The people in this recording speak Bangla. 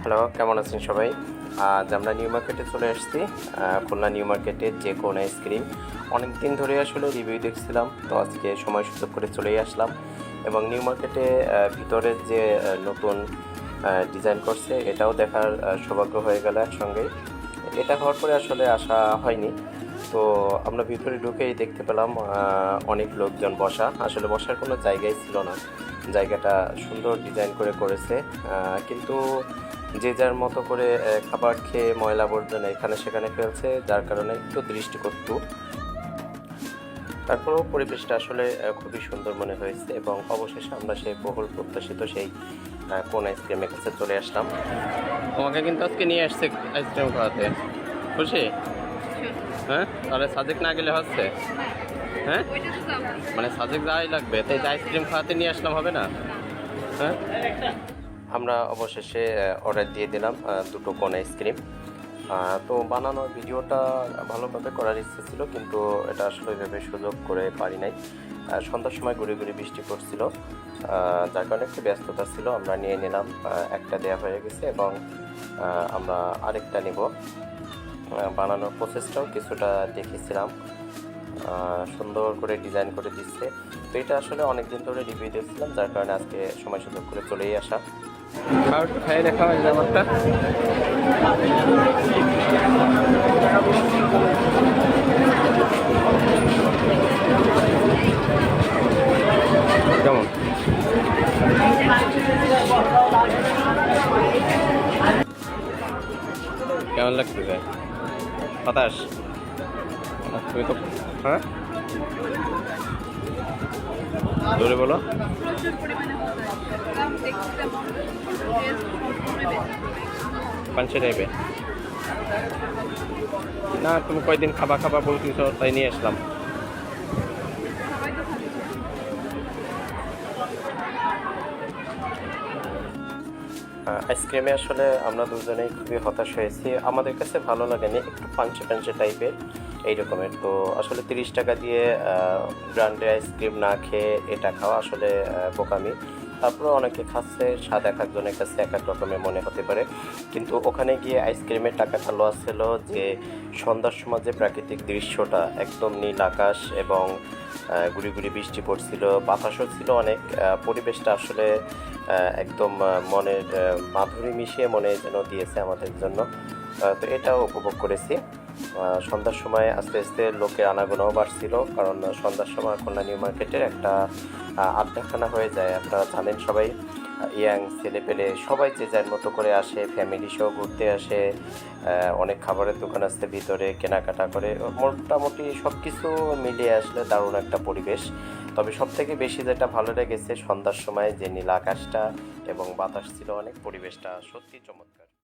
হ্যালো, কেমন আছেন সবাই? আজ আমরা নিউ মার্কেটে চলে আসছি। খুলনা নিউ মার্কেটের যে কোন আইসক্রিম অনেক দিন ধরে আসলে রিভিউ দেখছিলাম, তো আজকে সময় সুযোগ করে চলেই আসলাম। এবং নিউ মার্কেটে ভিতরের যে নতুন ডিজাইন করছে এটাও দেখার সৌভাগ্য হয়ে গেল একসঙ্গে। এটা হওয়ার পরে আসলে আসা হয়নি, তো আমরা ভিতরে ঢুকেই দেখতে পেলাম অনেক লোকজন বসা। আসলে বসার কোনো জায়গাই ছিল না, জায়গাটা সুন্দর ডিজাইন করে করেছে, কিন্তু যে যার মতো করে খাবার খেয়ে ময়লা আবর্জনা এখানে সেখানে ফেলছে, যার কারণে একটু দৃষ্টিকটু। তারপরেও পরিবেশটা আসলে খুবই সুন্দর মনে হয়েছে এবং অবশেষে আমরা সেই বহুল প্রত্যাশিত সেই কোন আইসক্রিমের কাছে চলে আসলাম। তোমাকে কিন্তু আজকে নিয়ে আসছে আইসক্রিম খাওয়াতে, খুশি? হ্যাঁ, তাহলে সাজেক না গেলে হচ্ছে? হ্যাঁ, মানে সাজেক যাই লাগবে, তাই আইসক্রিম খাওয়াতে নিয়ে আসলাম, হবে না? হ্যাঁ, আমরা অবশেষে অর্ডার দিয়ে দিলাম দুটো কোন আইসক্রিম। তো বানানোর ভিডিওটা ভালোভাবে করার ইচ্ছে ছিল, কিন্তু এটা আসলে ওইভাবে সুযোগ করে পারি নাই। সন্ধ্যার সময় ঘুরে ঘুরে বৃষ্টি পড়ছিল, যার কারণে একটু ব্যস্ততা ছিল। আমরা নিয়ে নিলাম, একটা দেওয়া হয়ে গেছে এবং আমরা আরেকটা নেব। বানানোর প্রসেসটাও কিছুটা দেখেছিলাম, সুন্দর করে ডিজাইন করে দিচ্ছে। তো এটা আসলে অনেকদিন ধরে রিভিউ দেখছিলাম, যার কারণে আজকে সময় সুযোগ করে চলেই আসা। একটু খাই দেখা হয় আমারটা। কেমন কেমন লাগতেছে? বাতাস তুমি তো, হ্যাঁ জোরে বলো। পাঞ্চে টাইপের না, তুমি কয়দিন খাবা খাবা বলতেছ, তাই নিয়ে আসলাম। আইসক্রিমে আসলে আমরা দুজনেই খুবই হতাশ হয়েছি, আমাদের কাছে ভালো লাগেনি, একটু পাঞ্চে পাঞ্চে টাইপের এই রকমের। তো আসলে 30 টাকা দিয়ে ব্র্যান্ডের আইসক্রিম না খেয়ে এটা খাওয়া আসলে বোকামি। তারপরে অনেকে খাচ্ছে, স্বাদ এক একজনের কাছে এক এক রকমের মনে হতে পারে, কিন্তু ওখানে গিয়ে আইসক্রিমের টাকাটা লস ছিল। যে সন্ধ্যার সময় যে প্রাকৃতিক দৃশ্যটা, একদম নীল আকাশ এবং গুড়ি গুড়ি বৃষ্টি পড়ছিল, বাতাসও ছিল অনেক, পরিবেশটা আসলে একদম মনের মাধুরী মিশিয়ে মনে যেন দিয়েছে আমাদের জন্য। তো এটাও উপভোগ করেছি। সন্ধ্যার সময় আস্তে আস্তে লোকের আনাগোনাও বাড়ছিল, কারণ সন্ধ্যার সময় খুলনা নিউ মার্কেটের একটা আড্ডাখানা হয়ে যায়। আপনারা জানেন সবাই, ইয়াং ছেলে পেলে সবাই যে যার মতো করে আসে, ফ্যামিলি সহ ঘুরতে আসে, অনেক খাবারের দোকান আসতে ভিতরে কেনাকাটা করে, মোটামুটি সব কিছু মিলিয়ে আসলে দারুণ একটা পরিবেশ। তবে সবথেকে বেশি যেটা ভালো লেগেছে সন্ধ্যার সময় যে নীল আকাশটা এবং বাতাস ছিল অনেক, পরিবেশটা সত্যি চমৎকার।